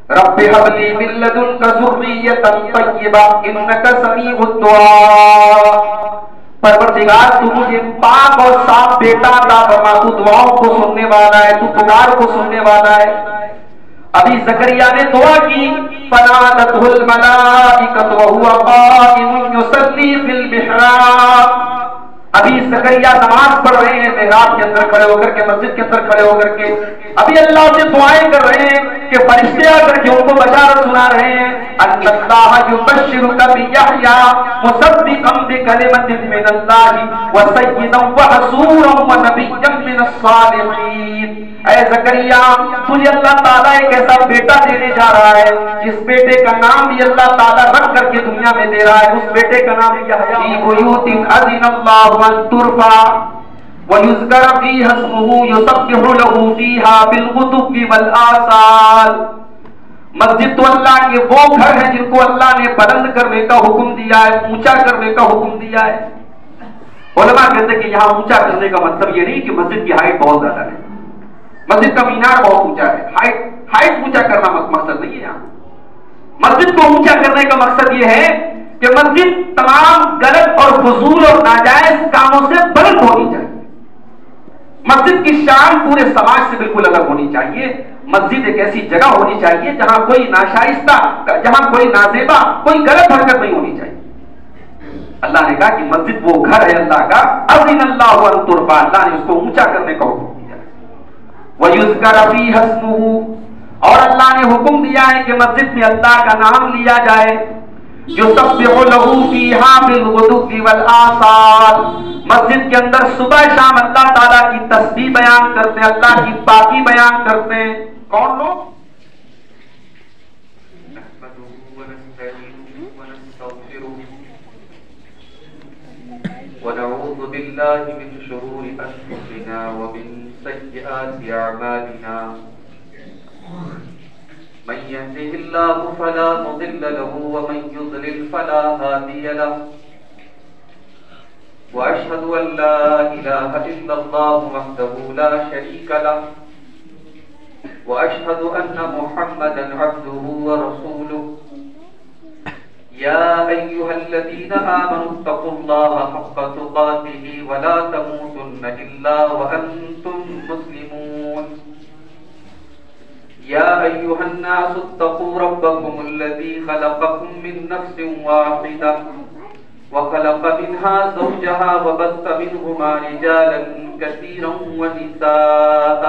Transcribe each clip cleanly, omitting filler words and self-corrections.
رب هب لي من لدنك ذرية طیبہ انک سمیع الدعاء، پروردگار تو مجھے پاک اور صاف بیٹا عطا فرما، تو دعاؤں کو سننے والا ہے، تو پکار کو سننے والا ہے۔ ابھی زکریا نے دعا کی، فنادته الملائکۃ وهو قائم یصلی فی المحراب، ابھی زکریا نماز پڑھ رہے ہیں محراب کے اندر کھڑے ہو کر کے، مسجد کے اندر کھڑے ہو کر کے، ابھی اللہ سے دعائیں کر رہے ہیں کہ فرشتے آ کر کے ان کو بشارت سنا رہے ہیں، ان اللہ یبشرک بیحییٰ مصدقا بکلمۃ من اللہ وسیدا وحصورا ونبیا من الصالحین۔ اے زکریا تجھے اللہ تعالیٰ ایک ایسا بیٹا دینے جا رہا ہے جس بیٹے کا نام بھی اللہ تعالیٰ رکھ کر کے دنیا میں دے رہا ہے، اس بیٹے کا نام یحییٰ، فی بیوت اذن اللہ ان ترفع وَيُذْكَرَ فِيهَا اسْمُهُ يُسَبِّحُ لَهُ فِيهَا بِالْغُدُوِّ وَالْآصَالِ۔ مسجد تو اللہ کے وہ گھر ہیں جن کو اللہ نے بلند کرنے کا حکم دیا ہے، اونچا کرنے کا حکم دیا ہے۔ علماء کہتے ہیں کہ یہاں اونچا کرنے کا مطلب یہ نہیں کہ مسجد کی ہائٹ بہت زیادہ ہے، مسجد کا مینار بہت اونچا ہے، ہائٹ اونچا کرنا مقصد نہیں ہے۔ یہاں مسجد کو اونچا کرنے کا مقصد یہ ہے کہ مسجد تمام غلط اور فضول اور ناجائز کاموں سے بلند ہونی چاہیے، مسجد کی شان پورے سماج سے بالکل الگ ہونی چاہیے۔ مسجد ایک ایسی جگہ ہونی چاہیے جہاں کوئی ناشائستہ، جہاں کوئی نازیبا، کوئی غلط حرکت نہیں ہونی چاہیے۔ اللہ نے کہا کہ مسجد وہ گھر ہے اللہ کا، اذن اللہ ان ترفع، اللہ نے اس کو اونچا کرنے کا حکم دیا ہے۔ وَيُذْكَرَ فِيهَا اسْمُهُ، اور اللہ نے حکم دیا ہے کہ مسجد میں اللہ کا نام لیا جائے۔ یُسَبِّحُ لَهُ فِيهَا بِالْغُدُوِّ وَالْآصَالِ، مسجد کے اندر صبح شام اللہ تعالیٰ کی تسبیح بیان کرتے ہیں، اللہ کی پاکی بیان کرتے ہیں۔ کون لوگ؟ نحمده ونستعينه ونستغفره ونعوذ بالله من شرور أنفسنا ومن سيئات أعمالنا، من يهده الله فلا مضل له ومن يضلل فلا هادي له، وأشهد أن لا إله إلا الله وحده لا شريك له، وأشهد أن محمدا عبده ورسوله۔ يا أيها الذين آمنوا اتقوا الله حق تقاته ولا تموتن إلا وأنتم مسلمون۔ يا أيها الناس اتقوا ربكم الذي خلقكم من نفس واحدة وخلق منها زوجها وبث منهما رجالا كثيرا ونساء،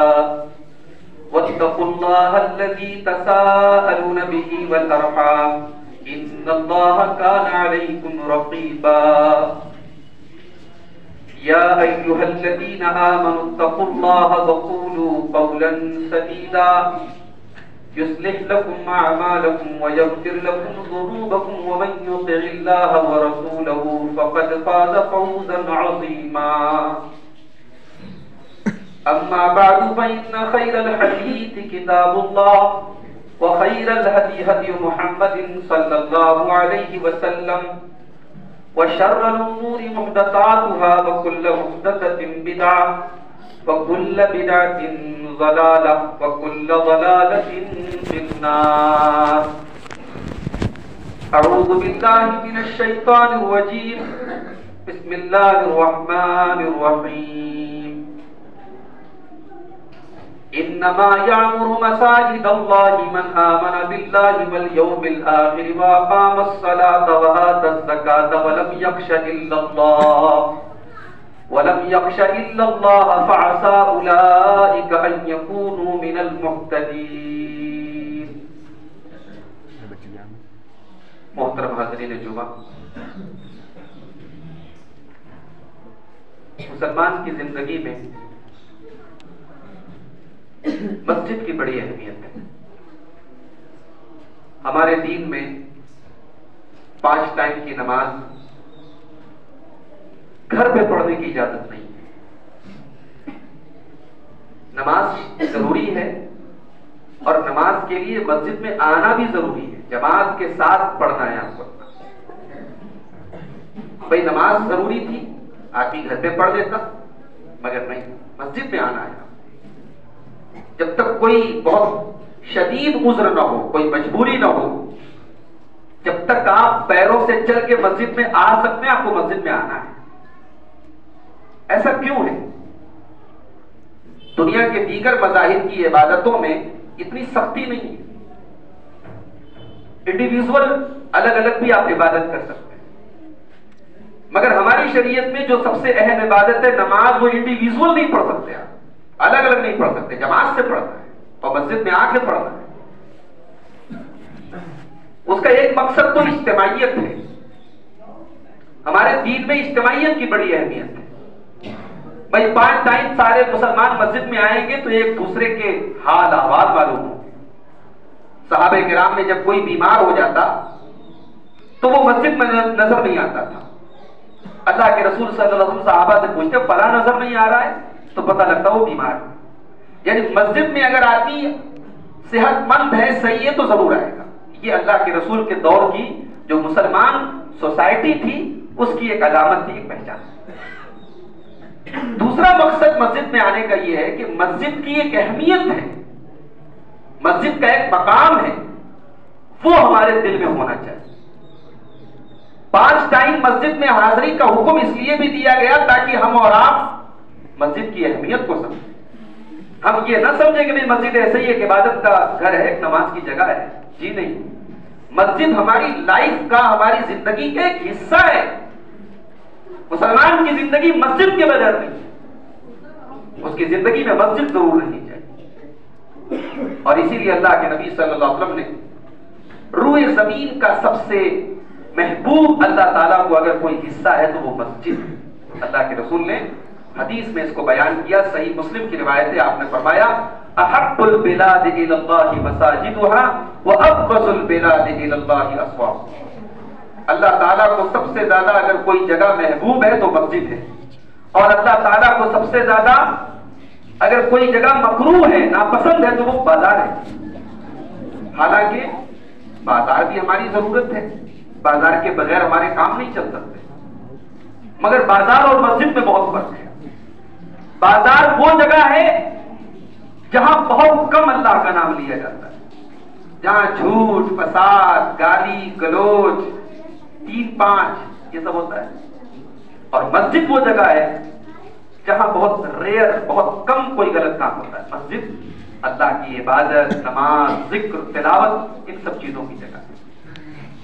واتقوا الله الذي تساءلون به والأرحام إن الله كان عليكم رقيبا۔ يا أيها الذين آمنوا اتقوا الله وقولوا قولا سديدا يصلح لكم أعمالكم ويغفر لكم ذنوبكم ومن يطع الله ورسوله فقد فاز فوزا عظيما۔ أما بعد فإن خير الحديث كتاب الله وخير الهدي هدي محمد صلى الله عليه وسلم وشر الأمور محدثاتها وكل محدثة بدعة وكل بدعة ضلالة وكل ضلالة في النار۔ أعوذ بالله من الشيطان الرجيم، بسم الله الرحمن الرحيم۔ إنما يعمر مساجد الله من آمن بالله واليوم الآخر وأقام الصلاة وآتى الزكاة ولم يخش إلا الله فعسى أولئك أن يكونوا من المهتدين۔ محترم حاضرین جمعہ، مسلمان کی زندگی میں مسجد کی بڑی اہمیت ہے۔ ہمارے دین میں 5 ٹائم کی نماز گھر پہ پڑھنے کی اجازت نہیں ہے۔ نماز ضروری ہے اور نماز کے لیے مسجد میں آنا بھی ضروری ہے، جماعت کے ساتھ پڑھنا ہے آپ کو۔ بھائی نماز ضروری تھی، آدمی گھر پہ پڑھ لیتا، مگر نہیں، مسجد میں آنا ہے۔ جب تک کوئی بہت شدید عذر نہ ہو، کوئی مجبوری نہ ہو، جب تک آپ پیروں سے چل کے مسجد میں آ سکتے ہیں آپ کو مسجد میں آنا ہے۔ ایسا کیوں ہے؟ دنیا کے دیگر مذاہب کی عبادتوں میں اتنی سختی نہیں ہے، انڈیویژول الگ الگ بھی آپ عبادت کر سکتے ہیں، مگر ہماری شریعت میں جو سب سے اہم عبادت ہے نماز، وہ انڈیویژول نہیں پڑھ سکتے، آپ الگ الگ نہیں پڑھ سکتے، جماعت سے پڑھنا ہے اور مسجد میں آ کے پڑھنا ہے۔ اس کا ایک مقصد تو اجتماعیت ہے، ہمارے دین میں اجتماعیت کی بڑی اہمیت ہے۔ بھائی 5 ٹائم سارے مسلمان مسجد میں آئیں گے تو ایک دوسرے کے حال احوال معلوم ہوں گے۔ صحابہ کرام میں جب کوئی بیمار ہو جاتا تو وہ مسجد میں نظر نہیں آتا تھا، اللہ کے رسول صلی اللہ علیہ وسلم صحابہ سے پوچھتے فلاں نظر نہیں آ رہا ہے، تو پتہ لگتا وہ بیمار ہے۔ یعنی مسجد میں اگر آدمی صحت مند ہے، صحیح ہے، تو ضرور آئے گا۔ یہ اللہ کے رسول کے دور کی جو مسلمان سوسائٹی تھی اس کی ایک علامت تھی، ایک پہچان۔ دوسرا مقصد مسجد میں آنے کا یہ ہے کہ مسجد کی ایک اہمیت ہے، مسجد کا ایک مقام ہے، وہ ہمارے دل میں ہونا چاہیے۔ 5 ٹائم مسجد میں حاضری کا حکم اس لیے بھی دیا گیا تاکہ ہم اور آپ مسجد کی اہمیت کو سمجھیں۔ ہم یہ نہ سمجھیں کہ مسجد ایسے ہی ایک عبادت کا گھر ہے، ایک نماز کی جگہ ہے، جی نہیں، مسجد ہماری لائف کا، ہماری زندگی کا ایک حصہ ہے۔ مسلمان کی زندگی مسجد کے بغیر نہیں، اس کی زندگی میں مسجد ضرور رہنی چاہیے۔ اور اسی لیے اللہ کے نبی صلی اللہ علیہ وسلم نے روئے زمین کا سب سے محبوب اللہ تعالیٰ کو اگر کوئی حصہ ہے تو وہ مسجد، اللہ کے رسول نے حدیث میں اس کو بیان کیا، صحیح مسلم کی روایت ہے، آپ نے فرمایا احب البلاد الی اللہ مساجدها وابغض البلاد الی اللہ اسواقها۔ اللہ تعالیٰ کو سب سے زیادہ اگر کوئی جگہ محبوب ہے تو مسجد ہے، اور اللہ تعالیٰ کو سب سے زیادہ اگر کوئی جگہ مکروہ ہے، ناپسند ہے، تو وہ بازار ہے۔ حالانکہ بازار بھی ہماری ضرورت ہے، بازار کے بغیر ہمارے کام نہیں چل سکتے، مگر بازار اور مسجد میں بہت فرق ہے۔ بازار وہ جگہ ہے جہاں بہت کم اللہ کا نام لیا جاتا ہے، جہاں جھوٹ، فساد، گالی گلوچ، 3-5 یہ سب ہوتا ہے۔ اور مسجد وہ جگہ ہے جہاں بہت ریئر، بہت کم کوئی غلط کام ہوتا ہے۔ مسجد اللہ کی عبادت، نماز، ذکر، تلاوت، ان سب چیزوں کی جگہ ہے۔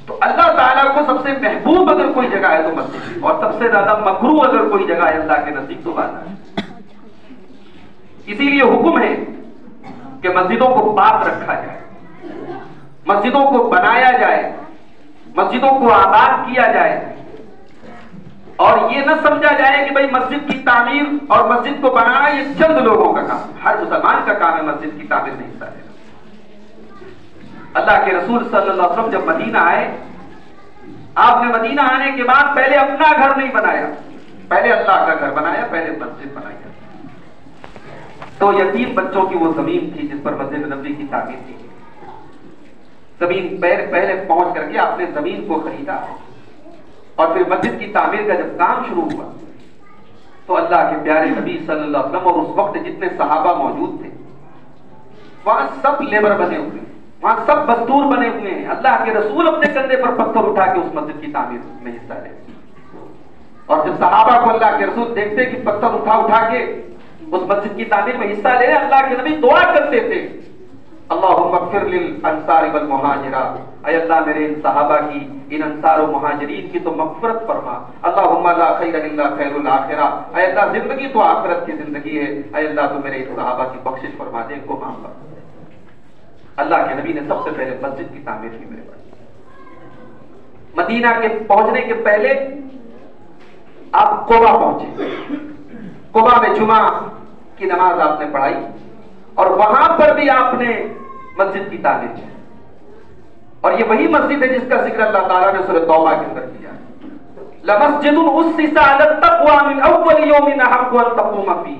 تو اللہ تعالیٰ کو سب سے محبوب اگر کوئی جگہ ہے تو مسجد ہے، اور سب سے زیادہ مکروہ اگر کوئی جگہ ہے اللہ کے نزدیک تو بازار ہے۔ اسی لیے حکم ہے کہ مسجدوں کو پاک رکھا جائے، مسجدوں کو بنایا جائے، مسجدوں کو آباد کیا جائے، اور یہ نہ سمجھا جائے کہ بھئی مسجد کی تعمیر اور مسجد کو بنانا یہ چند لوگوں کا کام، ہر مسلمان کا کام ہے مسجد کی تعمیر میں حصہ لینا۔ اللہ کے رسول صلی اللہ علیہ وسلم جب مدینہ آئے، آپ نے مدینہ آنے کے بعد پہلے اپنا گھر نہیں بنایا، پہلے اللہ کا گھر بنایا، پہلے مسجد بنائی۔ تو یتیم بچوں کی وہ زمین تھی جس پر مسجد نبوی کی تعمیر کی گئی، زمین پہلے پہنچ کر کے آپ نے زمین کو خریدا، اور پھر مسجد کی تعمیر کا جب کام شروع ہوا تو اللہ کے پیارے نبی صلی اللہ علیہ وسلم اور اس وقت جتنے صحابہ موجود تھے وہاں سب لیبر بنے ہوئے ہیں، وہاں سب مزدور بنے ہوئے ہیں۔ اللہ کے رسول اپنے کندھے پر پتھر اٹھا کے اس مسجد کی تعمیر میں حصہ لے، اور جب صحابہ کو اللہ کے رسول دیکھتے کہ پتھر اٹھا کے اس مسجد کی تعمیر میں حصہ لے، اللہ کے نبی دعا کرتے تھے اللہم اغفر للانصار والمہاجرہ، اے اللہ میرے ان صحابہ کی، ان انصار و مہاجرین کی تو مغفرت فرما، اللہم لا خیر الا خیر الاخرہ، اے اللہ زندگی تو آخرت کی زندگی ہے، اے اللہ تو میرے ان صحابہ کی بخشش فرما دے، ان کو معاف فرما۔ اللہ کے نبی نے سب سے پہلے مسجد کی تعمیر کی میرے پاس۔ مدینہ کے پہنچنے کے پہلے آپ قبا پہنچے، قبا میں جمعہ کی نماز آپ نے پڑھائی، اور وہاں پر بھی آپ نے مسجد کی تعمیر کی، اور یہ وہی مسجد ہے جس کا ذکر اللہ تعالیٰ نے سورۃ توبہ کے اندر کیا، لَمَسْجِدٌ أُسِّسَ عَلَى التَّقْوَى مِنْ أَوَّلِ يَوْمٍ أَحَقُّ أَن تَقُومَ فِيهِ،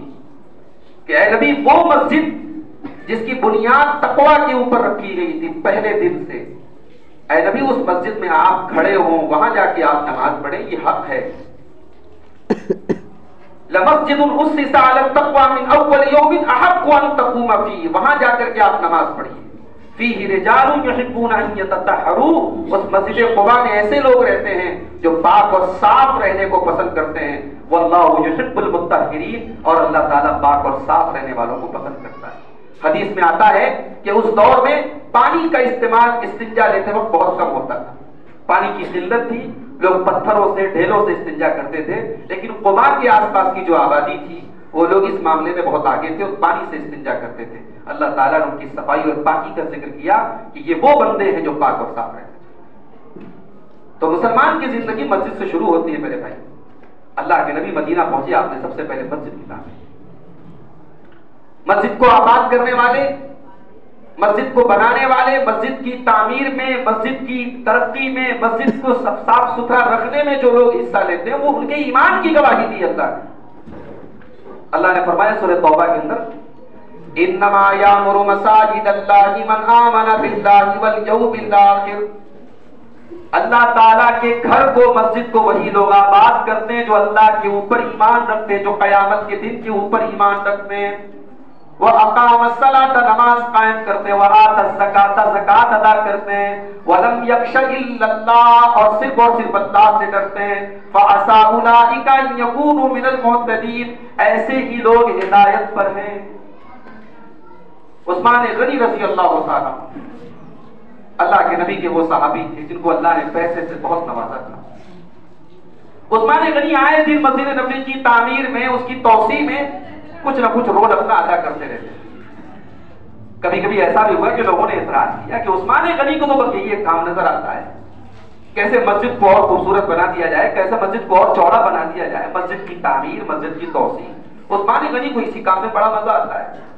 کہ اے نبی وہ مسجد جس کی بنیاد تقویٰ کے اوپر رکھی گئی تھی پہلے دن سے، اے نبی اس مسجد میں آپ کھڑے ہوں، وہاں جا کے آپ نماز پڑھیں، یہ حق ہے۔ لَمَسْجِدٌ أُسِّسَ عَلَى التَّقْوَى مِنْ أَوَّلِ يَوْمٍ أَحَقُّ أَن تَقُومَ فِيهِ، وہاں جا کر کے آپ نماز پڑھیے۔ فیہ رجال یحبون ان یتطہروا، اس مسجد قباء میں ایسے لوگ رہتے ہیں جو پاک اور صاف رہنے کو پسند کرتے ہیں، واللہ یحب المطہرین، اور اللہ تعالیٰ پاک اور صاف رہنے والوں کو پسند کرتا ہے۔ حدیث میں آتا ہے کہ اس دور میں پانی کا استعمال استنجا لیتے وقت بہت کم ہوتا تھا، پانی کی قلت تھی، لوگ پتھروں سے ڈھیلوں سے استنجا کرتے تھے، لیکن قباء کے آس پاس کی جو آبادی تھی وہ لوگ اس معاملے میں بہت آگے تھے اور پانی سے استنجا کرتے تھے۔ اللہ تعالیٰ نے ان کی صفائی اور پاکی کا ذکر کیا کہ یہ وہ بندے ہیں جو پاک اور صاف رہتے ہیں۔ تو مسلمان کی زندگی مسجد سے شروع ہوتی ہے میرے بھائی۔ اللہ کے نبی مدینہ پہنچے، آپ نے سب سے پہلے مسجد کی تعمیر، مسجد کو آباد کرنے والے، مسجد کو بنانے والے، مسجد کی تعمیر میں، مسجد کی ترقی میں، مسجد کو صاف ستھرا رکھنے میں جو لوگ حصہ لیتے ہیں وہ ان کے ایمان کی گواہی دی اللہ نے فرمایا سورہ توبہ کے اندر، انما یامر مساجد اللہ من آمن باللہ والیوم الآخر، اللہ تعالیٰ کے گھر کو، مسجد کو وہی لوگ آباد کرتے ہیں جو اللہ کے اوپر ایمان رکھتے ہیں، جو قیامت کے دن کے اوپر ایمان رکھتے ہیں، وَأَقَامَ الصَّلَاةَ نماز قائم کرتے ہیں، وَآتَى الزَّكَاةَ زکات ادا کرتے ہیں، وَلَمْ يَخْشَ إِلَّا اللَّهَ اور صرف اللہ سے ڈرتے ہیں، فَعَسَىٰ أُولَٰئِكَ أَن يَكُونُوا مِنَ الْمُهْتَدِينَ، ایسے ہی لوگ ہدایت پر ہیں۔ عثمان غنی رضی اللہ تعالیٰ، اللہ کے نبی کے وہ صحابی تھے جن کو اللہ نے پیسے سے بہت نوازا تھا۔ عثمان غنی آئے دن مسجد نبوی کی تعمیر میں، اس کی توسیع میں کچھ نہ کچھ رول اپنا ادا کرتے رہتے۔ کبھی کبھی ایسا بھی ہوا کہ لوگوں نے اعتراض کیا کہ عثمان غنی کو تو بس یہ کام نظر آتا ہے، کیسے مسجد کو اور خوبصورت بنا دیا جائے، کیسے مسجد کو اور چوڑا بنا دیا جائے، مسجد کی تعمیر، مسجد کی توسیع، عثمان غنی کو اسی کام میں بڑا مزہ آتا ہے۔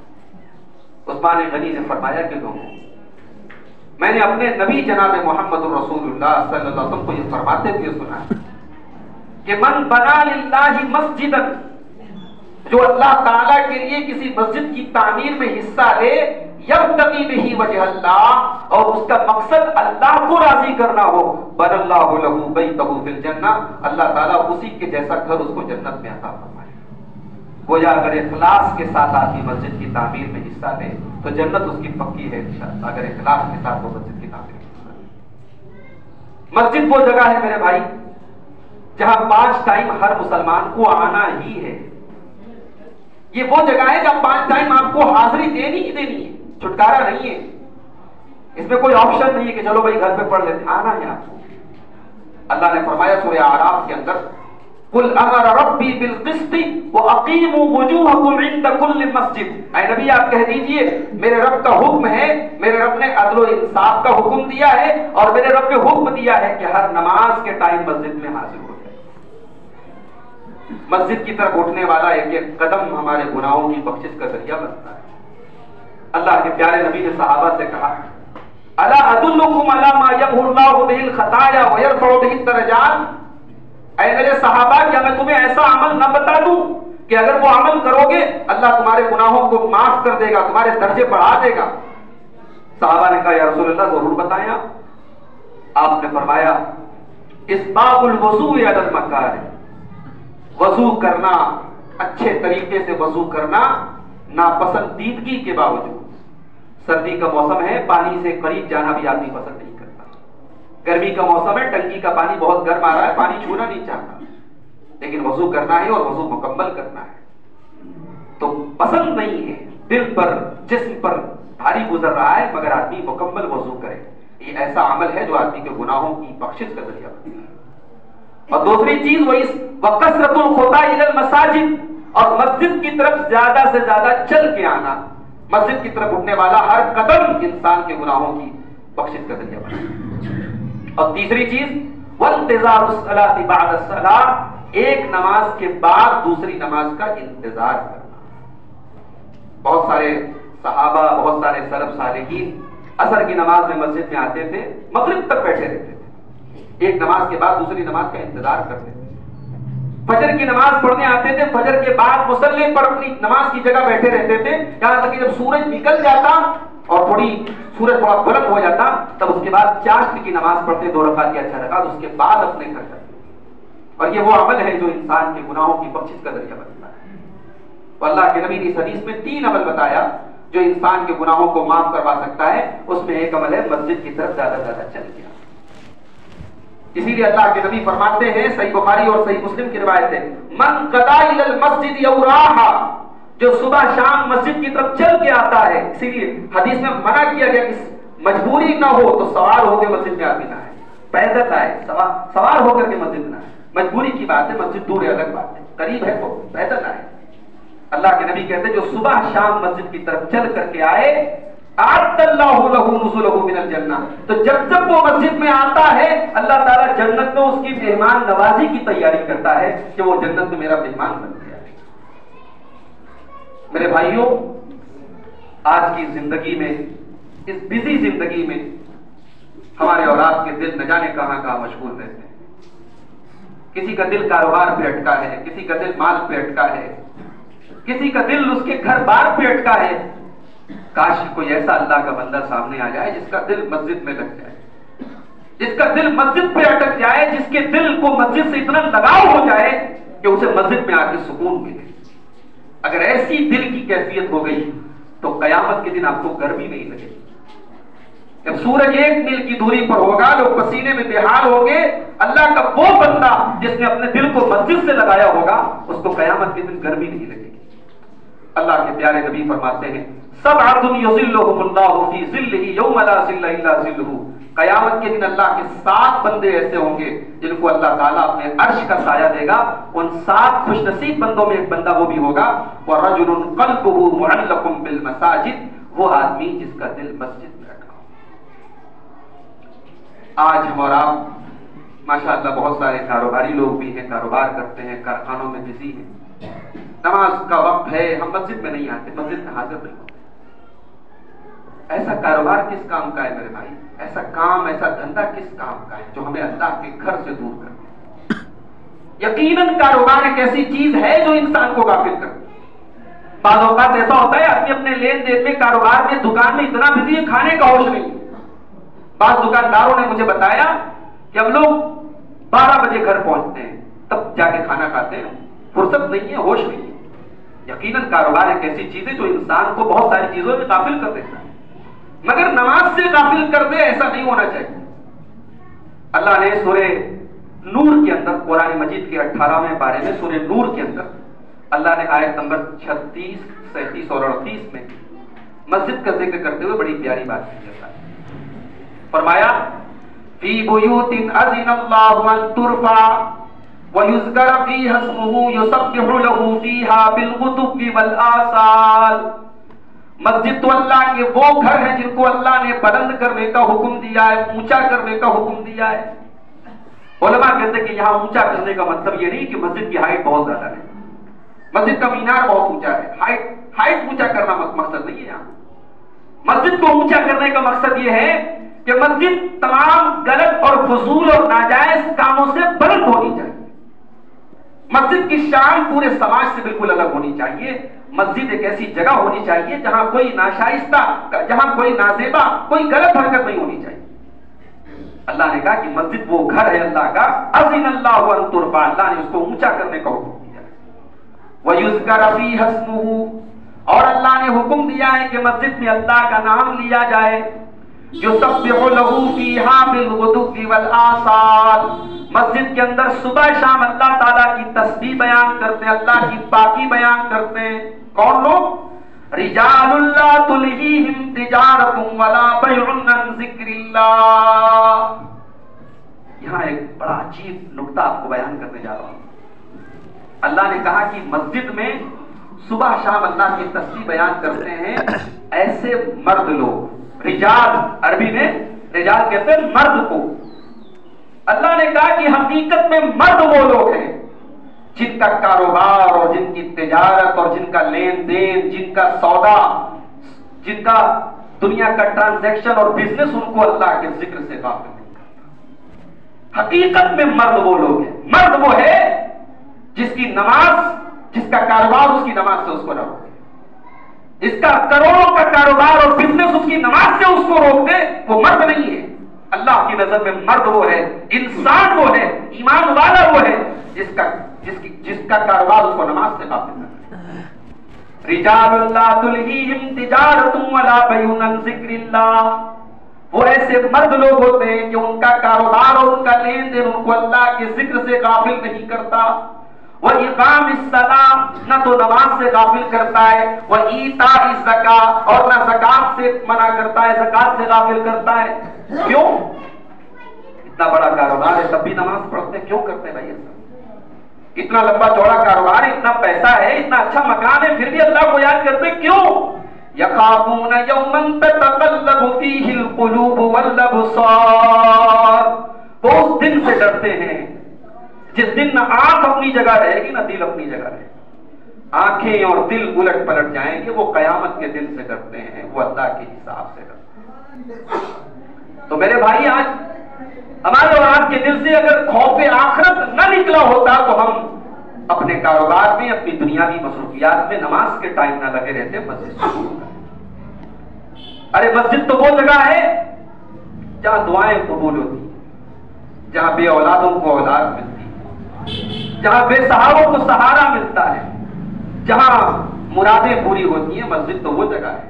عثمان غنی نے فرمایا کہ لوگوں، میں نے اپنے نبی جناب محمد الرسول اللہ صلی اللہ علیہ وسلم کو یہ فرماتے ہوئے سنا کہ من بنا للہ مسجدا، جو اللہ تعالیٰ کے لیے کسی مسجد کی تعمیر میں حصہ لے، یبتغی بہ وجہ اللہ، اور اس کا مقصد اللہ کو راضی کرنا ہو، بنى اللہ لہ بیتہ فی الجنہ، اللہ تعالیٰ اسی کے جیسا گھر اس کو جنت میں عطا فرمائے۔ گویا اگر اخلاص کے ساتھ آدمی مسجد کی تعمیر میں حصہ لے تو جنت اس کی پکی ہے انشاءاللہ، اگر اخلاص کے ساتھ وہ مسجد کی تعمیر میں حصہ لے۔ مسجد وہ جگہ ہے میرے بھائی جہاں 5 ٹائم ہر مسلمان کو آنا ہی ہے۔ یہ وہ جگہ ہے جہاں 5 ٹائم آپ کو حاضری دینی ہی دینی ہے، چھٹکارا نہیں ہے، اس میں کوئی آپشن نہیں ہے کہ چلو بھائی گھر پہ پڑھ لیتے، آنا ہے آپ کو۔ اللہ نے فرمایا سورہ اعراف کے اندر، قل امر ربی بالقسط واقیموا وجوہکم عند کل مسجد، اے نبی آپ کہہ دیجئے میرے رب کا حکم ہے، میرے رب نے عدل و انصاف کا حکم دیا ہے، اور میرے رب نے حکم دیا ہے کہ ہر نماز کے ٹائم مسجد میں حاضر ہو جائے۔ مسجد کی طرف اٹھنے والا ایک ایک قدم ہمارے گناہوں کی بخشش کا ذریعہ بنتا ہے۔ اللہ کے پیارے نبی نے صحابہ سے کہا، الا ادلکم علی ما یمحو اللہ بہ الخطایا ویرفع بہ الدرجات، اے میرے صحابہ کیا میں تمہیں ایسا عمل نہ بتا دوں کہ اگر وہ عمل کرو گے اللہ تمہارے گناہوں کو معاف کر دے گا، تمہارے درجے بڑھا دے گا؟ صحابہ نے کہا یا رسول اللہ ضرور بتائیں آپ نے فرمایا اسباغ الوضوء علی المکارہ، وضو کرنا، اچھے طریقے سے وضو کرنا ناپسندیدگی کے باوجود۔ سردی کا موسم ہے، پانی سے قریب جانا بھی آدمی پسند نہیں کرتا، گرمی کا موسم ہے، ٹنکی کا پانی بہت گرم آ رہا ہے، پانی چھونا نہیں چاہتا، لیکن وضو کرنا ہے اور وضو مکمل کرنا ہے تو پسند نہیں ہے، دل پر جسم پر بھاری گزر رہا ہے، مگر آدمی مکمل وضو کرے۔ یہ ایسا عمل ہے جو آدمی کے گناہوں کی بخشش کا ذریعہ بنتا ہے۔ اور دوسری چیز وَكَثْرَةُ الْخُطَىٰ إِلَى الْمَسَاجِدِ، اور مسجد کی طرف زیادہ سے زیادہ چل کے آنا، مسجد کی طرف اٹھنے والا ہر قدم انسان کے گناہوں کی بخشش کا ذریعہ بنتا۔ اور تیسری چیز وَانْتِظَارُ الصَّلَاةِ بَعْدَ الصَّلَاةِ، ایک نماز کے بعد دوسری نماز کا انتظار کرنا۔ بہت سارے صحابہ، بہت سارے سلف صالحین عصر کی نماز میں مسجد میں آتے تھے، مغرب تک بیٹھے رہتے تھے، ایک نماز کے بعد دوسری نماز کا انتظار کرتے تھے۔ فجر کی نماز پڑھنے آتے تھے، فجر کے بعد مصلی پر اپنی نماز کی جگہ بیٹھے رہتے تھے، یہاں تک کہ جب سورج نکل جاتا اور سورج تھوڑا بلند ہو جاتا تب اس کے بعد چاشت کی نماز پڑھتے، 2 رکعت یا 6 رکعت، اس کے بعد اپنے گھر جاتے۔ اور یہ وہ عمل ہے جو انسان کے گناہوں کی بخشش کا ذریعہ بنتا ہے۔ تو اللہ کے نبی نے اس حدیث میں 3 عمل بتایا جو انسان کے گناہوں کو معاف کروا سکتا ہے، اس میں ایک عمل ہے مسجد کی طرف زیادہ سے زیادہ چل گیا۔ اسی لیے اللہ کے نبی فرماتے ہیں، صحیح بخاری اور صحیح مسلم کی روایت ہے، من غدا الی المسجد او راحا، جو صبح شام مسجد کی طرف چل کے آتا ہے۔ اسی لیے حدیث میں منع کیا گیا کہ مجبوری نہ ہو تو سوار ہو کے مسجد میں آدمی نہ آئے، پیدل آئے، سوار ہو کر کے مسجد میں آئے۔ مجبوری کی بات ہے، مسجد دور ہے الگ بات ہے، قریب ہے تو پیدل آئے۔ اللہ کے نبی کہتے ہیں جو صبح شام مسجد کی طرف چل کر کے آئے، اعد اللہ لہ نزلہ من الجنہ، تو جب وہ مسجد میں آتا ہے اللہ تعالیٰ جنت میں اس کی مہمان نوازی کی تیاری کرتا ہے کہ وہ جنت میں میرا مہمان بن گیا۔ میرے بھائیوں، آج کی زندگی میں، اس بزی زندگی میں ہمارے اولاد کے دل نہ جانے کہاں کہاں مشغول رہتے ہیں۔ کسی کا دل کاروبار پہ اٹکا ہے، کسی کا دل مال پہ اٹکا ہے، کسی کا دل اس کے گھر بار پہ اٹکا ہے۔ کاش کوئی ایسا اللہ کا بندہ سامنے آ جائے جس کا دل مسجد میں لگ جائے، جس کا دل مسجد پہ اٹک جائے، جس کے دل کو مسجد سے اتنا لگاؤ ہو جائے کہ اسے مسجد میں آ کے سکون ملے۔ اگر ایسی دل کی کیفیت ہو گئی تو قیامت کے دن آپ کو گرمی نہیں لگے گی۔ جب سورج 1 میل کی دوری پر ہوگا، لوگ پسینے میں بےحال ہوں گے، اللہ کا وہ بندہ جس نے اپنے دل کو مسجد سے لگایا ہوگا اس کو قیامت کے دن گرمی نہیں لگے گی۔ اللہ کے پیارے نبی فرماتے ہیں، سبعۃ یظلھم اللہ فی ظلہ یوم لا ظل الا ظلہ، قیامت کے دن اللہ کے 7 بندے ایسے ہوں گے جن کو اللہ تعالیٰ اپنے عرش کا سایہ دے گا۔ ان 7 خوش نصیب بندوں میں ایک بندہ وہ بھی ہوگا، وَرَجُلٌ قَلْبُهُ مُعَلَّقٌ بِالْمَسَاجِدِ، وہ آدمی جس کا دل مسجد میں رکھا ہو۔ آج ہم اور آپ ماشاءاللہ بہت سارے کاروباری لوگ بھی ہیں، کاروبار کرتے ہیں، کارخانوں میں بزی ہیں، نماز کا وقت ہے، ہم مسجد میں نہیں آتے، مسجد میں حاضر نہیں ہوتے۔ ایسا کاروبار کس کام کا ہے میرے بھائی؟ ایسا کام، ایسا دھندا کس کام کا ہے جو ہمیں اللہ کے گھر سے دور کر دے؟ یقیناً کاروبار ایک ایسی چیز ہے جو انسان کو غافل کرتی ہے۔ بعض اوقات ایسا ہوتا ہے آدمی اپنے لین دین میں، کاروبار میں، دکان میں اتنا بزی ہے کھانے کا ہوش نہیں۔ بعض دکانداروں نے مجھے بتایا کہ ہم لوگ 12 بجے گھر پہنچتے ہیں، تب جا کے کھانا کھاتے ہیں، فرصت نہیں ہے، ہوش نہیں ہے۔ یقیناً کاروبار ایک ایسی چیز ہے جو انسان کو بہت ساری چیزوں میں غافل کر دیتا ہے، مگر نماز سے غافل کر دے ایسا نہیں ہونا چاہیے۔ اللہ نے سورہ نور کے اندر، قرآن مجید کے 18ویں پارے میں سورہ نور کے اندر اللہ نے آیت نمبر 36، 37 اور 38 میں مسجد کا ذکر کرتے ہوئے بڑی پیاری بات کی ہے۔ فرمایا فی بیوت اذن اللہ ان ترفع ویذکر فیہا اسمہ یسبح لہ فیہا بالغدو والآصال، مسجد تو اللہ کے وہ گھر ہیں جن کو اللہ نے بلند کرنے کا حکم دیا ہے، اونچا کرنے کا حکم دیا ہے۔ علماء کہتے ہیں کہ یہاں اونچا کرنے کا مطلب یہ نہیں کہ مسجد کی ہائٹ بہت زیادہ ہے، مسجد کا مینار بہت اونچا ہے، ہائٹ اونچا کرنا مقصد نہیں ہے۔ یہاں مسجد کو اونچا کرنے کا مقصد یہ ہے کہ مسجد تمام غلط اور فضول اور ناجائز کاموں سے بلند ہونی چاہیے۔ مسجد کی شان پورے سماج سے بالکل الگ ہونی چاہیے۔ مسجد ایک ایسی جگہ ہونی چاہیے جہاں کوئی ناشائستہ، جہاں کوئی نازیبا، کوئی غلط حرکت نہیں ہونی چاہیے۔ اللہ نے کہا کہ مسجد وہ گھر ہے اللہ کا، اذن اللہ ان ترفع، اللہ نے اس کو اونچا کرنے کا حکم دیا ہے۔ وَيُذْكَرَ فِيهَا اسْمُهُ، اور اللہ نے حکم دیا ہے کہ مسجد میں اللہ کا نام لیا جائے۔ یسبح لہ فیہا بالغدو والآصال، مسجد کے اندر صبح شام اللہ تعالیٰ کی تسبیح بیان کرتے ہیں، اللہ کی پاکی بیان کرتے ہیں۔ کون لوگ؟ رجال لا تلہیہم تجارت ولا بیع عن ذکر اللہ۔ یہاں ایک بڑا عجیب نکتہ آپ کو بیان کرنے جا رہا ہوں۔ اللہ نے کہا کہ مسجد میں صبح شام اللہ کی تسبیح بیان کرتے ہیں ایسے مرد لوگ، رجال عربی میں رجال کہتے ہیں مرد کو۔ اللہ نے کہا کہ حقیقت میں مرد وہ لوگ ہیں جن کا کاروبار اور جن کی تجارت اور جن کا لین دین، جن کا سودا، جن کا دنیا کا ٹرانزیکشن اور بزنس ان کو اللہ کے ذکر سے غافل نہیں کرتا۔ حقیقت میں مرد وہ لوگ ہیں، مرد وہ ہے جس کی نماز، جس کا کاروبار اس کی نماز سے اس کو نہ روکے، جس کا کروڑوں کا کاروبار اور بزنس اس کی نماز سے اس کو روک دے، وہ مرد نہیں ہے۔ اللہ کی نظر میں مرد وہ ہے، انسان وہ ہے، ایمان والا وہ ہے جس کا کاروبار اس کو نماز سے غافل کرتا ہے۔ رجال لا تلہیہم تجارۃ ولا بیع عن ذکر اللہ، وہ ایسے مرد لوگ ہوتے ہیں کہ ان کا کاروبار اور ان کا لین دین ان کو اللہ کے ذکر سے غافل نہیں کرتا، وَإِقَامِ الصَّلَاةِ، نہ تو نماز سے غافل کرتا ہے، وَإِيتَاءِ الزَّکَاةِ، اور نہ زکات سے منع کرتا ہے، زکات سے غافل کرتا ہے۔ کیوں؟ اتنا بڑا کاروبار ہے تب بھی نماز پڑھتے ہیں، کیوں کرتے ہیں بھائی ایسا؟ اتنا لمبا چوڑا کاروبار ہے، اتنا پیسہ ہے، اتنا اچھا مکان ہے، پھر بھی اللہ کو یاد کرتے کیوں؟ یخافون یوما تتقلب فیہ القلوب والابصار، وہ اس دن سے ڈرتے ہیں جس دن نہ آنکھ اپنی جگہ رہے گی نہ دل اپنی جگہ رہے گی، آنکھیں اور دل الٹ پلٹ جائیں گے، وہ قیامت کے دن سے ڈرتے ہیں، وہ اللہ کے حساب سے ڈرتے ہیں۔ تو میرے بھائی، آج ہمارے اور آپ کے دل سے اگر خوف آخرت نہ نکلا ہوتا تو ہم اپنے کاروبار میں، اپنی دنیاوی مصروفیات میں نماز کے ٹائم نہ لگے رہتے، مسجد شروع ہوتا ہے۔ ارے مسجد تو وہ جگہ ہے جہاں دعائیں قبول ہوتی ہیں، جہاں بے اولادوں کو اولاد ملتی ہے، جہاں بے سہاروں کو سہارا ملتا ہے، جہاں مرادیں پوری ہوتی ہیں، مسجد تو وہ جگہ ہے۔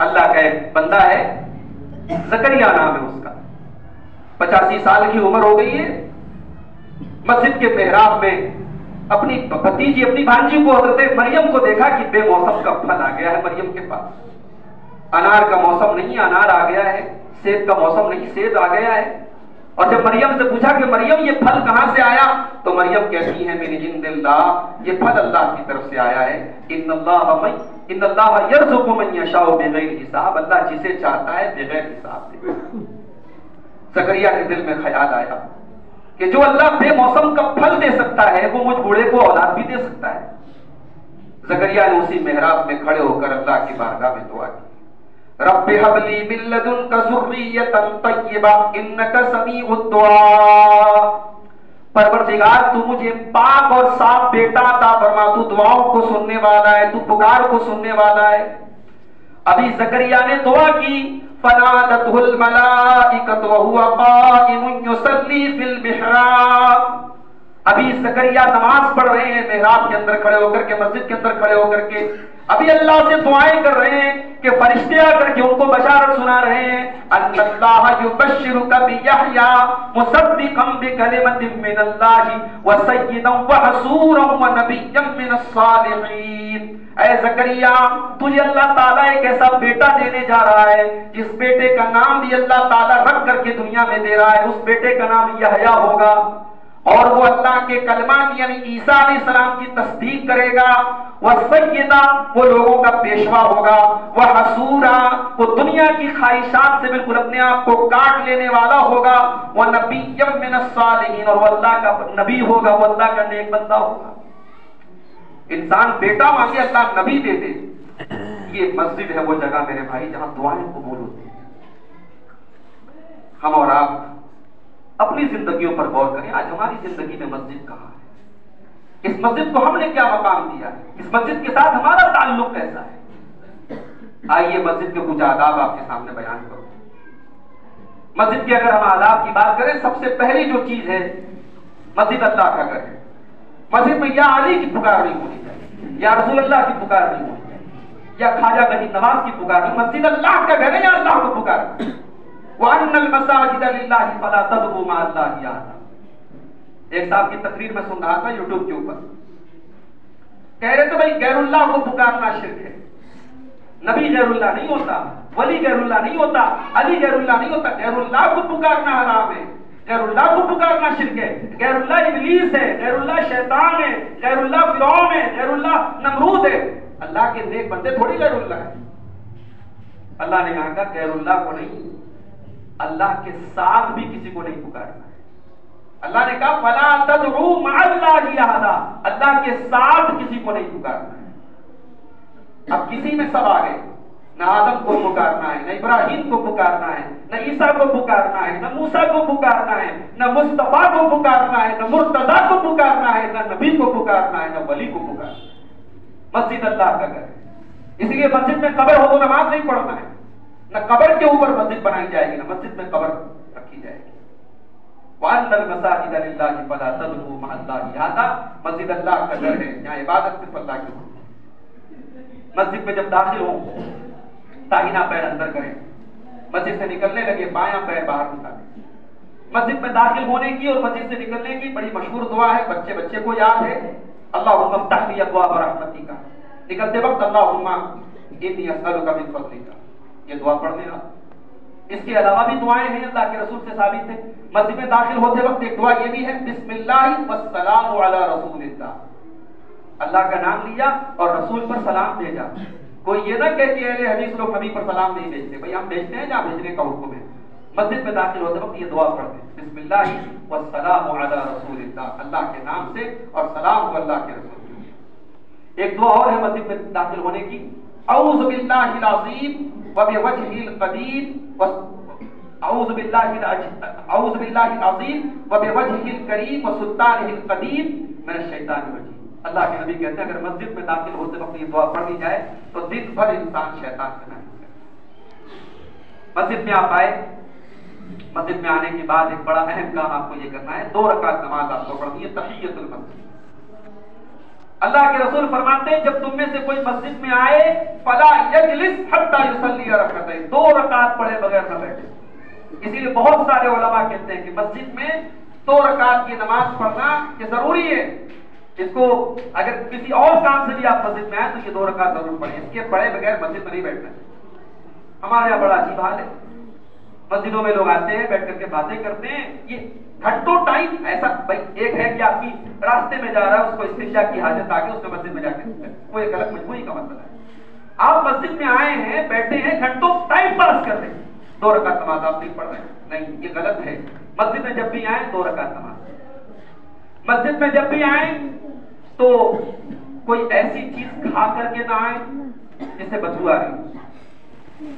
اللہ کا ایک بندہ ہے، زکریا نام ہے اس کا، 85 سال کی عمر ہو گئی ہے، مسجد کے محراب میں اپنی بھتیجی، اپنی بھانجی کو، حضرت مریم کو دیکھا کہ بے موسم کا پھل آ گیا ہے مریم کے پاس، انار کا موسم نہیں، انار آ گیا ہے، سیب کا موسم نہیں، سیب آ گیا ہے۔ اور جب مریم سے پوچھا کہ مریم یہ پھل کہاں سے آیا، تو مریم کہتی ہے من عند اللہ، یہ پھل اللہ کی طرف سے آیا ہے، ان اللہ یرزق من یشاء بغیر حساب، اللہ جسے چاہتا ہے بغیر حساب سے۔ زکریا کے دل میں خیال آیا کہ جو اللہ بے موسم کا پھل دے سکتا ہے وہ مجھ بوڑھے کو اولاد بھی دے سکتا ہے۔ زکریا نے اسی محراب میں کھڑے ہو کر اللہ کی بارگاہ میں دعا کی، رب ہب لی من لدنک ذریۃ طیبہ انک سمیع الدعاء، پروردگار تو مجھے پاک اور صاف بیٹا عطا فرما، تو دعاؤں کو سننے والا ہے، تو پکار کو سننے والا ہے۔ ابھی زکریا نے دعا کی، فنادته الملائکۃ وهو قائم یصلی فی المحراب، ابھی زکریا نماز پڑھ رہے ہیں محراب کے اندر کھڑے ہو کر کے، مسجد کے اندر کھڑے ہو کر کے، ابھی اللہ سے دعائیں کر رہے ہیں کہ فرشتے آ کر کے ان کو بشارت سنا رہے ہیں، ان اللہ یبشرک بیحییٰ مصدقا بکلمۃ من اللہ وسیدا وحصورا ونبیا من الصالحین۔ اے زکریا، تجھے اللہ تعالیٰ ایک ایسا بیٹا دینے جا رہا ہے جس بیٹے کا نام بھی اللہ تعالیٰ رکھ کر کے دنیا میں دے رہا ہے، اس بیٹے کا نام یحییٰ ہوگا، اور وہ اللہ کے کلمات یعنی عیسیٰ علیہ السلام کی تصدیق کرے گا، وسیدہ، وہ لوگوں کا پیشوا ہوگا، وحصورا، وہ دنیا کی خواہشات سے بالکل اپنے آپ کو کاٹ لینے والا ہوگا، ونبیا من الصالحین، اور وہ اللہ کا نبی ہوگا، وہ اللہ کا نیک بندہ ہوگا۔ انسان بیٹا مانگے اللہ نبی دے دے، یہ مسجد ہے وہ جگہ میرے بھائی جہاں دعائیں قبول ہوتی ہیں۔ ہم اور آپ اپنی زندگیوں پر غور کریں، آج ہماری زندگی میں مسجد کہاں ہے؟ اس مسجد کو ہم نے کیا مقام دیا ہے؟ اس مسجد کے ساتھ ہمارا تعلق کیسا ہے؟ آئیے مسجد کے کچھ آداب آپ کے سامنے بیان کرو۔ مسجد کے اگر ہم آداب کی بات کریں، سب سے پہلی جو چیز ہے، مسجد اللہ کا گھر ہے، مسجد میں یا علی کی پکار نہیں ہونی چاہیے، یا رسول اللہ کی پکار نہیں ہونی چاہیے، یا خواجہ غنی نواز کی پکار نہیں، مسجد اللہ کا گھر ہے، یا اللہ کو پکار۔ وَأَنَّ الْمَسَاجِدَ لِلَّهِ فَلَا تَدْعُوا مَعَ اللَّهِ أَحَدًا۔ ایک صاحب کی تقریر میں سن رہا تھا یوٹیوب کے اوپر، کہہ رہے تھے بھائی غیر اللہ کو پکارنا شرک ہے، نبی غیر اللہ نہیں ہوتا، ولی غیر اللہ نہیں ہوتا، علی غیر اللہ نہیں ہوتا، غیر اللہ کو پکارنا حرام ہے، غیر اللہ کو پکارنا شرک ہے، غیر اللہ ابلیس ہے، غیر اللہ شیطان ہے، غیر اللہ فرعون ہے، غیر اللہ نمرود ہے، اللہ کے نیک بندے تھوڑی غیر اللہ ہے۔ اللہ نے کہا غیر اللہ کو نہیں، اللہ کے ساتھ بھی کسی کو نہیں پکارنا ہے۔ اللہ نے کہا فلا تدعوا مع اللہ احدا، اللہ کے ساتھ کسی کو نہیں پکارنا ہے۔ اب کسی میں سب آ گئے، نہ آدم کو پکارنا ہے، نہ ابراہیم کو پکارنا ہے، نہ عیسیٰ کو پکارنا ہے، نہ موسیٰ کو پکارنا ہے، نہ مصطفیٰ کو پکارنا ہے، نہ مرتضیٰ کو پکارنا ہے، نہ نبی کو پکارنا ہے، نہ ولی کو پکارنا ہے۔ مسجد اللہ کا گھر ہے، اس لیے مسجد میں قبر ہو تو نماز نہیں پڑھنا ہے، نہ قبر کے اوپر مسجد بنائی جائے گی، نہ مسجد میں قبر رکھی جائے گی۔ وَأَنَّ الْمَسَاجِدَ لِلَّهِ فَلَا تَدْعُوا مَعَ اللَّهِ أَحَدًا، مسجد اللہ کا گھر ہے، یہاں عبادت صرف اللہ کی ہوتی ہے۔ مسجد میں جب داخل ہوں داہنا پیر اندر کریں، مسجد سے نکلنے لگے بایاں پیر باہر نکالیں۔ مسجد میں داخل ہونے کی اور مسجد سے نکلنے کی بڑی مشہور دعا ہے، بچے کو یاد ہے، اللہم افتح لی ابواب رحمتک، نکلتے وقت اللہم انی اسألک من فضلک، یہ دعا پڑھ لینا۔ اس کے علاوہ بھی دعائیں ہیں اللہ کے رسول سے ثابت ہے۔ مسجد میں داخل ہوتے وقت ایک دعا یہ بھی ہے، بسم اللہ والسلام علی رسول اللہ، اللہ کا نام لیا اور رسول پر سلام بھیجا۔ کوئی یہ نہ کہ اہل حدیث لوگ نبی پر سلام نہیں بھیجتے، بھائی ہم بھیجتے ہیں جہاں بھیجنے کا حکم ہے۔ مسجد میں داخل ہوتے وقت یہ دعا پڑھتے ہیں، بسم اللہ والسلام علی رسول اللہ، اللہ کے نام سے اور سلام کو اللہ کے رسول کے۔ ایک دعا اور ہے مسجد میں داخل ہونے کی، اعوذ باللہ العظیم وبوجہہ القدیم، اعوذ باللہ العظیم وبوجہہ الکریم وسلطانہ القدیم من الشیطان الرجیم۔ اللہ کے نبی کہتے ہیں اگر مسجد میں داخل ہوتے وقت یہ دعا پڑھ لی جائے تو دن بھر انسان شیطان سے محفوظ ہے۔ مسجد میں آپ آئے، مسجد میں آنے کے بعد ایک بڑا اہم کام آپ کو یہ کرنا ہے، 2 رکعت نماز آپ کو پڑھنی ہے، تحیۃ المسجد۔ اللہ کے رسول فرماتے ہیں جب تم میں سے کوئی مسجد میں آئے فلا یجلس حتی یصلی رکعتین، 2 رکعت پڑھے بغیر نہ بیٹھے۔ اسی لیے بہت سارے علماء کہتے ہیں کہ مسجد میں 2 رکعت کی نماز پڑھنا یہ ضروری ہے۔ اس کو اگر کسی اور کام سے بھی آپ مسجد میں آئے تو یہ 2 رکعت ضرور پڑھیں، اس کے پڑھے بغیر مسجد میں نہیں بیٹھنا ہے۔ ہمارے یہاں بڑا عجیب حال ہے، مسجدوں میں لوگ آتے ہیں بیٹھ کر کے باتیں کرتے ہیں، یہ گھنٹوں ٹائم ایسا، بھائی ایک ہے کہ آدمی راستے میں جا رہا ہے، اس کو استنجا کی حاجت آ گئی، اس نے مسجد میں جا کے وہ ایک الگ مجبوری کا مسئلہ ہے۔ آپ مسجد میں آئے ہیں، بیٹھے ہیں، گھنٹوں ٹائم پاس کر رہے ہیں، 2 رکعت نماز آپ نہیں پڑھ رہے ہیں، نہیں، یہ غلط ہے۔ مسجد میں جب بھی آئیں 2 رکعت نماز، مسجد میں جب بھی آئیں تو کوئی ایسی چیز کھا کر کے نہ آئیں جس سے بدبو آ رہی۔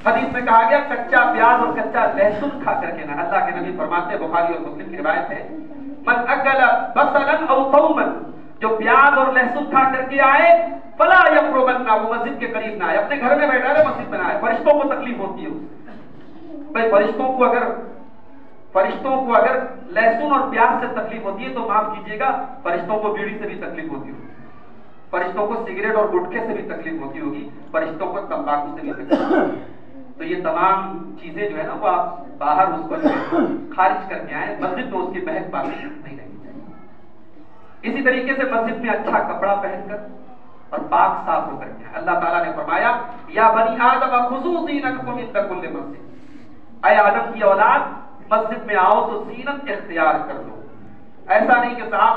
حدیث میں کہا گیا کچا پیاز اور کچا لہسن کھا کر کے نہ، اللہ کے نبی فرماتے ہیں، بخاری اور مسلم کی روایت ہے، من اکل بصلا او ثوما، جو پیاز اور لہسن کھا کر کے آئے فلا یقربن، وہ مسجد کے قریب نہ آئے، اپنے گھر میں بیٹھا رہے، مسجد میں نہ آئے۔ فرشتوں کو تکلیف ہوتی ہے بھائی، فرشتوں کو اگر لہسن اور پیاز سے تکلیف ہوتی ہے تو معاف کیجیے گا، فرشتوں کو بیڑی سے بھی تکلیف ہوتی ہوگی، فرشتوں کو سگریٹ اور گٹکے سے بھی تکلیف ہوتی ہوگی، فرشتوں کو تمباکو سے بھی تکلیف ہوتی۔ تو یہ تمام چیزیں جو ہے نا وہ آپ باہر اس کو خارج کر کے آئیں، مسجد میں اس کی مہک باقی نہیں رہنی چاہیے۔ اسی طریقے سے مسجد میں اچھا کپڑا پہن کر اور پاک صاف ہو کر کے، اللہ تعالیٰ نے فرمایا یا بنی آدم خذوا زینتکم عند کل مسجد، اے آدم کی اولاد مسجد میں آؤ تو زینت اختیار کر لو۔ ایسا نہیں کہ صاحب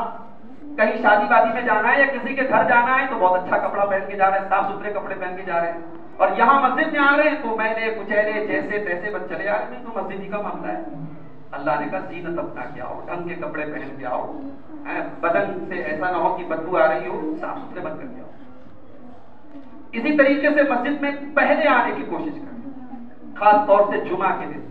کہیں شادی وادی میں جانا ہے یا کسی کے گھر جانا ہے تو بہت اچھا کپڑا پہن کے جا رہے ہیں، صاف ستھرے کپڑے پہن کے جا رہے ہیں، اور یہاں مسجد میں آ رہے ہیں تو میلے کچیلے جیسے تیسے بس چلے آ رہے ہیں، تو مسجد ہی کا معاملہ ہے۔ اللہ نے کہا زینت اپنا کے آؤ، ڈھنگ کے کپڑے پہن کے آؤ، بدن سے ایسا نہ ہو کہ بدبو آ رہی ہو، صاف ستھرے بن کر کے آؤ۔ اسی طریقے سے مسجد میں پہلے آنے کی کوشش کریں، خاص طور سے جمعہ کے دن۔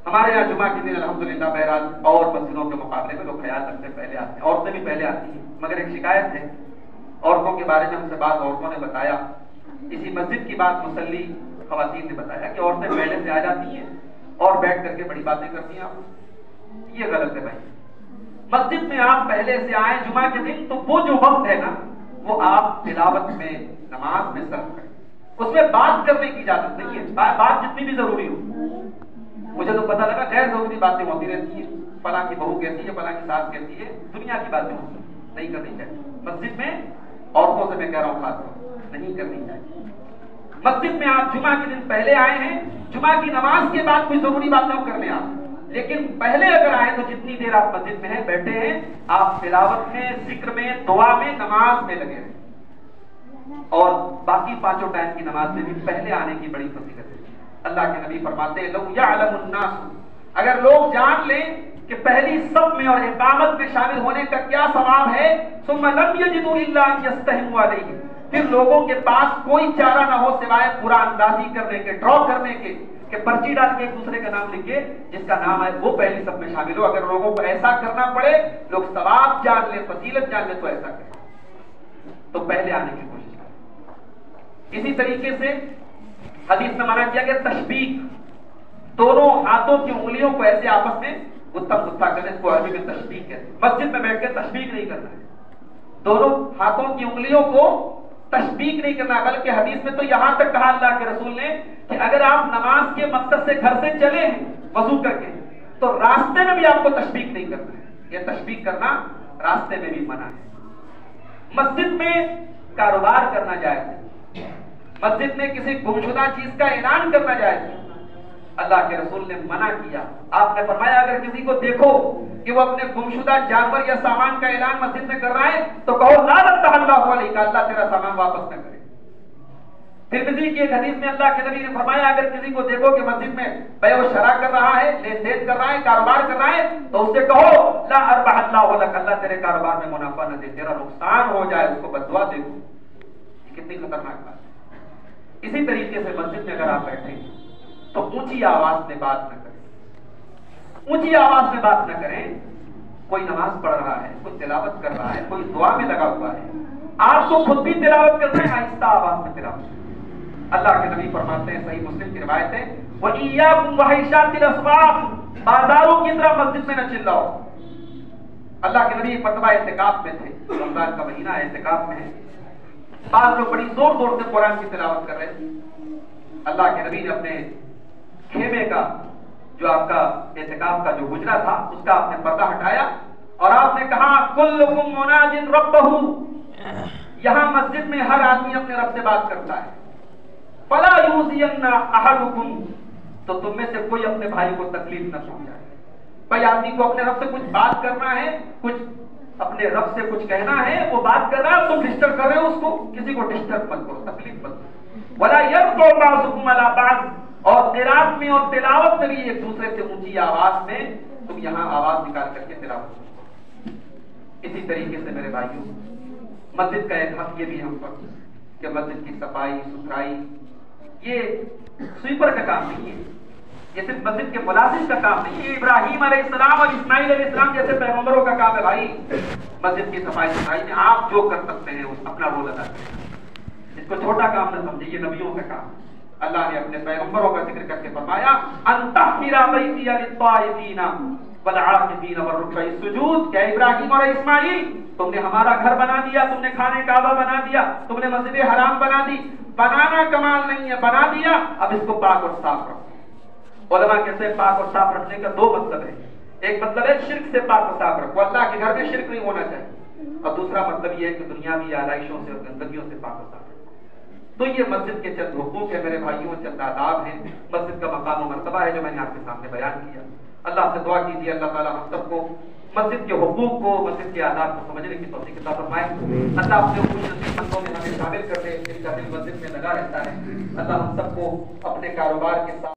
ہمارے یہاں جمعہ کے دن الحمدللہ بہرحال اور مسجدوں کے مقابلے میں لوگ خیال رکھتے پہلے آتے ہیں، عورتیں بھی پہلے آتی ہیں، مگر ایک شکایت ہے عورتوں کے بارے میں، ہم سے بعض عورتوں نے بتایا، اسی مسجد کی بات مصلی خواتین نے بتایا کہ عورتیں پہلے سے آ جاتی ہیں اور بیٹھ کر کے بڑی باتیں کرتی ہیں۔ آپ یہ غلط ہے بھائی، مسجد میں آپ پہلے سے آئیں جمعہ کے دن تو وہ جو وقت ہے نا وہ آپ تلاوت میں نماز میں صرف کریں، اس میں بات کرنے کی اجازت نہیں ہے، بات جتنی بھی ضروری ہو۔ مجھے تو پتہ لگا غیر ضروری باتیں ہوتی رہتی ہیں، فلاں کی بہو کہتی ہے، فلاں کی ساس کہتی ہے، دنیا کی باتیں ہوتی ہیں، نہیں کرنی چاہیے۔ مسجد میں عورتوں سے میں کہہ رہا ہوں خاص طور نہیں کرنی چاہیے۔ مسجد میں آپ جمعہ کے دن پہلے آئے ہیں، جمعہ کی نماز کے بعد کوئی ضروری باتیں کر لیں آپ، لیکن پہلے اگر آئے تو جتنی دیر آپ مسجد میں ہیں بیٹھے ہیں آپ تلاوت میں، ذکر میں، دعا میں، نماز میں لگے ہیں، اور باقی 5 ٹائم کی نماز میں بھی پہلے آنے کی بڑی فضیلت ہے۔ اللہ کے نبی فرماتے ہیں لو یعلم الناس، اگر لوگ جان لیں کہ پہلی صف میں اور اقامت میں شامل ہونے کا کیا ثواب ہے، ثم لم یجدوا الا ان یستحموا علیہ، پھر لوگوں کے پاس کوئی چارہ نہ ہو سوائے پورا اندازی کرنے کے، ڈرا کرنے کے، کہ پرچی ڈال کے ایک دوسرے کا نام لکھے، جس کا نام ہے وہ پہلی صف میں شامل ہو۔ اگر لوگوں کو ایسا کرنا پڑے، لوگ ثواب جان لیں، فضیلت جان لیں، تو ایسا کریں، تو پہلے آنے کی کوشش کریں۔ اسی طریقے سے حدیث میں منع کیا گیا تشبیک، دونوں ہاتھوں کی انگلیوں کو ایسے آپس میں گتھا گتھا کرنے، اس کو عربی میں تشبیک ہے۔ مسجد میں بیٹھ کے تشبیک نہیں کرنا ہے، دونوں ہاتھوں کی انگلیوں کو تشبیک نہیں کرنا، بلکہ حدیث میں تو یہاں تک کہا اللہ کے رسول نے کہ اگر آپ نماز کے مقصد سے گھر سے چلے ہیں وضو کر کے تو راستے میں بھی آپ کو تشبیک نہیں کرنا ہے، یہ تشبیک کرنا راستے میں بھی منع ہے۔ مسجد میں کاروبار کرنا جائز ہے، مسجد میں کسی گمشدہ چیز کا اعلان کرنا جائز ہے، اللہ کے رسول نے منع کیا۔ آپ نے فرمایا اگر کسی کو دیکھو کہ وہ اپنے گمشدہ جانور یا سامان کا اعلان مسجد میں کر رہا ہے تو کہو لعنت اللہ علیک، اللہ تیرا سامان واپس نہ کرے۔ ترمذی کی ایک حدیث میں اللہ کے نبی نے فرمایا اگر کسی کو دیکھو کہ مسجد میں بیع و شراء کر رہا ہے، لین دین کر رہا ہے، کاروبار کر رہا ہے تو اس سے کہو لا اربح اللہ لک، اللہ تیرے کاروبار میں منافع نہ دے، تیرا نقصان ہو جائے، اس کو بد دعا دے۔ یہ کتنی خطرناک بات ہے۔ اسی طریقے سے مسجد میں اگر آپ بیٹھیں تو اونچی آواز میں بات نہ کریں، اونچی آواز میں بات نہ کریں۔ کوئی نماز پڑھ رہا ہے، کوئی تلاوت کر رہا ہے، کوئی دعا میں لگا ہوا ہے، آپ کو خود بھی تلاوت کرنا ہے، آہستہ آواز میں تلاوت۔ اللہ کے نبی فرماتے ہیں، صحیح مسلم کی روایت ہے، وَإِيَّاكُمْ وَحِشَاتِ الْأَصْوَاقِ، بازاروں کی طرح مسجد میں نہ چلاؤ۔ اللہ کے نبی ایک مرتبہ اعتکاف میں تھے، رمضان کا مہینہ ہے، اعتکاف میں ہے، بعض لوگ بڑی زور زور سے قرآن کی تلاوت کر رہے تھے۔ اللہ کے نبی نے اپنے خیمے کا جو آپ کا اعتکاف کا جو حجرہ تھا اس کا آپ نے پردہ ہٹایا اور آپ نے کہا کلکم مناج ربہ، یہاں مسجد میں ہر آدمی اپنے رب سے بات کرتا ہے، فلا یؤذین احدکم، تو تم میں سے کوئی اپنے بھائی کو تکلیف نہ پہنچائے۔ بھائی آدمی کو اپنے رب سے کچھ بات کرنا ہے، کچھ اپنے رب سے کچھ کہنا ہے، وہ بات کر رہا ہے، تم ڈسٹرب کر رہے ہو اس کو، کسی کو ڈسٹرب مت کرو، تکلیف مت کرو۔ ولا یرفع بعضکم علی بعض، اور قرات میں اور تلاوت میں بھی ایک دوسرے سے اونچی آواز میں تم یہاں آواز نکال کر کے تلاوت کرو۔ اسی طریقے سے میرے بھائیوں، مسجد کا ایک حق یہ بھی ہم پر کہ مسجد کی صفائی ستھرائی یہ سویپر کا کام نہیں ہے، یہ صرف مسجد کے ملازم کا کام نہیں ہے، ابراہیم علیہ السلام اور اسماعیل علیہ السلام جیسے پیغمبروں کا کام ہے۔ بھائی مسجد کی صفائی ستھرائی میں آپ جو کر سکتے ہیں اس اپنا رول ادا کریں، اس کو چھوٹا کام نہ سمجھے، یہ نبیوں کا کام ہے۔ اللہ نے اپنے پیغمبروں کا ذکر کر کے فرمایا ان تحمر بیتی للطائفین والعاکفین والرکع السجود، کہ ابراہیم اور اسماعیل تم نے ہمارا گھر بنا دیا، تم نے خانہ کعبہ بنا دیا، تم نے مسجد حرام بنا دی، بنانا کمال نہیں ہے، بنا دیا، اب اس کو پاک اور صاف رکھو۔ علماء کہتے ہیں پاک اور صاف رکھنے کا دو مطلب ہے، ایک مطلب ہے شرک سے پاک اور صاف رکھو، اللہ کے گھر میں شرک نہیں ہونا چاہیے، اور دوسرا مطلب یہ ہے کہ دنیاوی آلائشوں سے اور گندگیوں سے پاک اور صاف رکھو۔ تو یہ مسجد کے چند حقوق ہیں میرے بھائیوں، چند آداب ہیں، مسجد کا مقام و مرتبہ ہے جو میں نے آپ کے سامنے بیان کیا۔ اللہ سے دعا کیجیے اللہ تعالیٰ ہم سب کو مسجد کے حقوق کو، مسجد کے آداب کو سمجھنے کی توفیق عطا فرمائے۔ اللہ اپنے خوش نصیب بندوں میں ہمیں شامل کر دے جن کا دل مسجد میں لگا رہتا ہے۔ اللہ ہم سب کو اپنے کاروبار کے ساتھ